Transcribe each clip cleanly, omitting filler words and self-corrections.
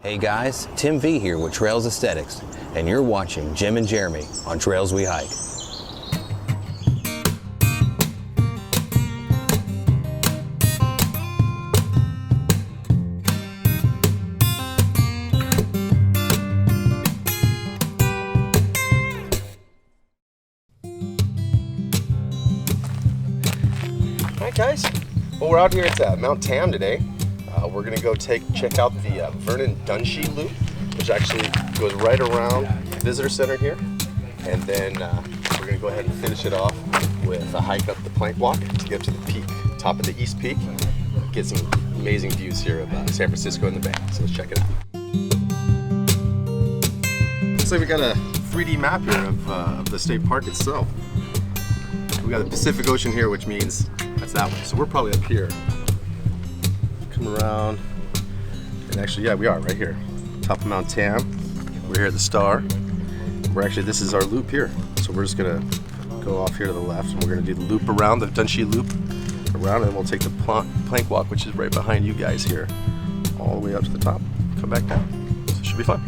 Hey guys, Tim V here with Trails Aesthetics, and you're watching Jim and Jeremy on Trails We Hike. Alright guys, well we're out here at Mt Tam today. We're going to go check out the Verna Dunshee loop, which actually goes right around the visitor center here. And then we're going to go ahead and finish it off with a hike up the plank walk to get to the peak, top of the East Peak. Get some amazing views here of San Francisco and the Bay. So let's check it out. Looks like we got a 3D map here of the state park itself. We got the Pacific Ocean here, which means that's that way. So we're probably up here. Come around, and actually, yeah, we are right here, top of Mt Tam. We're here at the Star. This is our loop here. So we're just gonna go off here to the left, and we're gonna do the loop around, the Dunshee loop around, and then we'll take the plank walk, which is right behind you guys here, all the way up to the top, come back down. So it should be fun.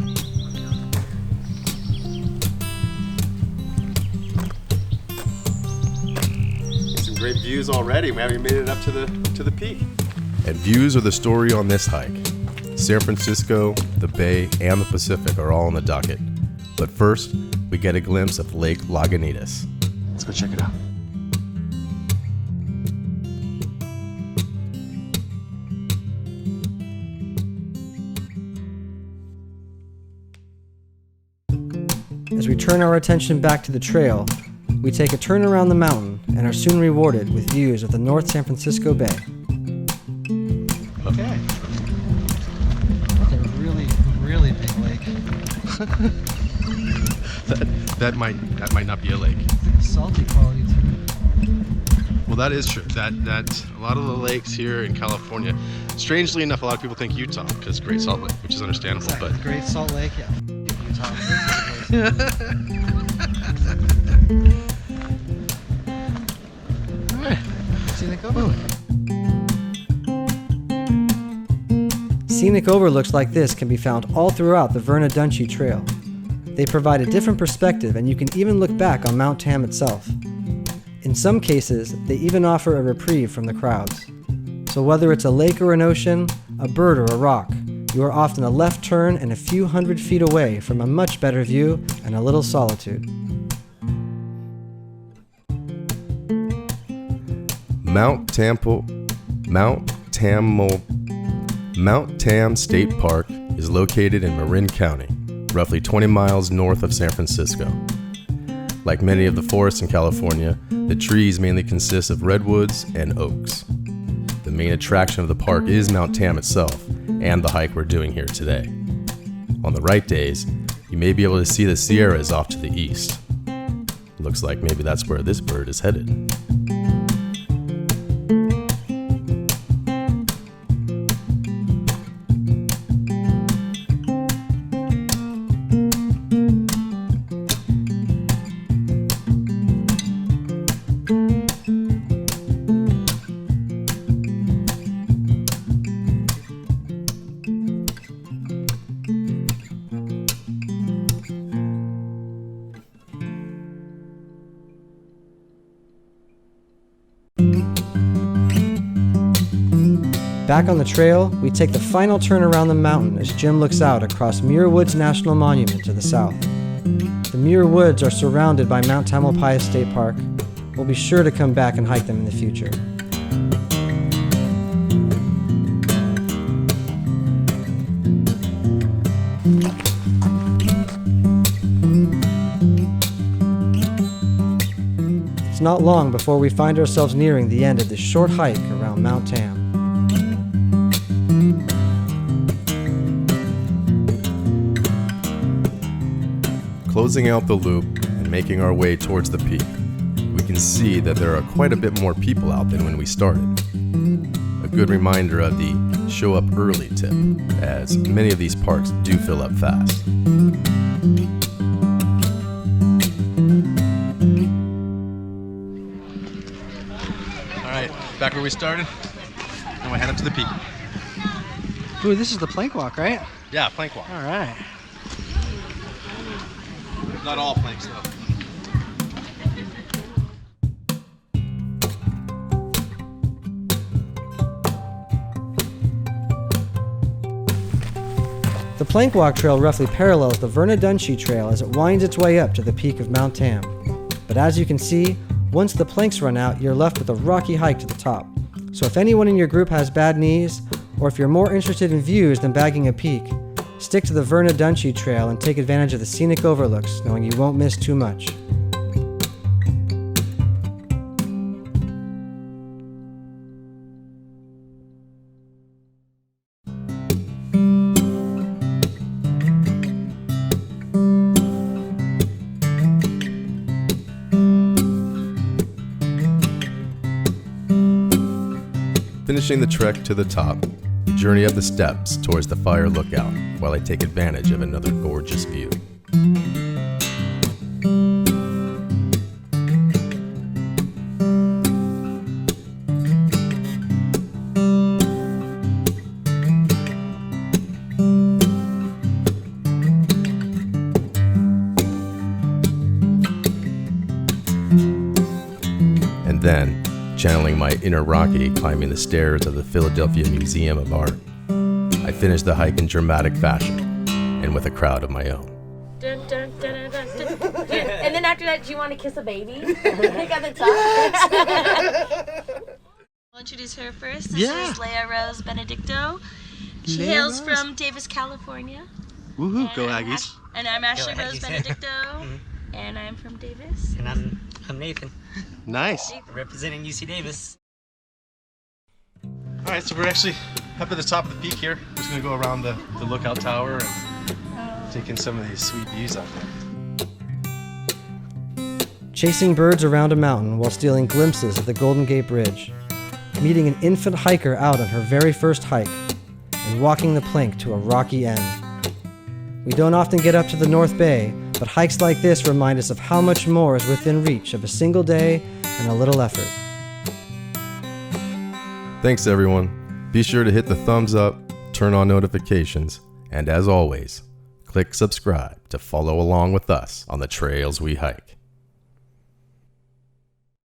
Some great views already. We haven't made it up to the peak. And views are the story on this hike. San Francisco, the Bay, and the Pacific are all on the docket. But first, we get a glimpse of Lake Lagunitas. Let's go check it out. As we turn our attention back to the trail, we take a turn around the mountain and are soon rewarded with views of the North San Francisco Bay. Okay. Look at a really big lake. that might not be a lake. It's salty quality too. Well, that is true. That a lot of the lakes here in California, strangely enough, a lot of people think Utah because Great Salt Lake, which is understandable. Exactly. But Great Salt Lake, yeah. Utah. All right. Scenic overlook. Scenic overlooks like this can be found all throughout the Verna Dunshee Trail. They provide a different perspective, and you can even look back on Mt Tam itself. In some cases, they even offer a reprieve from the crowds. So whether it's a lake or an ocean, a bird or a rock, you are often a left turn and a few hundred feet away from a much better view and a little solitude. Mt Tam State Park is located in Marin County, roughly 20 miles north of San Francisco. Like many of the forests in California, the trees mainly consist of redwoods and oaks. The main attraction of the park is Mt Tam itself and the hike we're doing here today. On the right days, you may be able to see the Sierras off to the east. Looks like maybe that's where this bird is headed. Back on the trail, we take the final turn around the mountain as Jim looks out across Muir Woods National Monument to the south. The Muir Woods are surrounded by Mt Tamalpais State Park. We'll be sure to come back and hike them in the future. It's not long before we find ourselves nearing the end of this short hike around Mt Tam. Closing out the loop and making our way towards the peak, we can see that there are quite a bit more people out than when we started. A good reminder of the show up early tip, as many of these parks do fill up fast. Alright, back where we started, and we head up to the peak. Ooh, this is the plank walk, right? Yeah, plank walk. All right. Not all planks though. The plank walk trail roughly parallels the Verna Dunshee trail as it winds its way up to the peak of Mt Tam. But as you can see, once the planks run out, you're left with a rocky hike to the top. So if anyone in your group has bad knees, or if you're more interested in views than bagging a peak, stick to the Verna Dunshee trail and take advantage of the scenic overlooks, knowing you won't miss too much. Finishing the trek to the top, we journey up the steps towards the fire lookout while I take advantage of another gorgeous view. And then, channeling my inner Rocky climbing the stairs of the Philadelphia Museum of Art, I finished the hike in dramatic fashion and with a crowd of my own. Dun, dun, dun, dun, dun, dun. And then after that, do you want to kiss a baby? Pick up the top. I'll introduce her first. This is Leah Rose Benedicto. She hails from Davis, California. Woohoo, go Aggies. And I'm Ashley Go Rose Aggies. Benedicto. And I'm from Davis. And I'm Nathan, Nice. representing UC Davis. All right, so we're actually up at the top of the peak here. We're just gonna go around the lookout tower and take in some of these sweet views out there. Chasing birds around a mountain while stealing glimpses of the Golden Gate Bridge, meeting an infant hiker out on her very first hike, and walking the plank to a rocky end. We don't often get up to the North Bay, but hikes like this remind us of how much more is within reach of a single day and a little effort. Thanks everyone. Be sure to hit the thumbs up, turn on notifications, and as always, click subscribe to follow along with us on the trails we hike.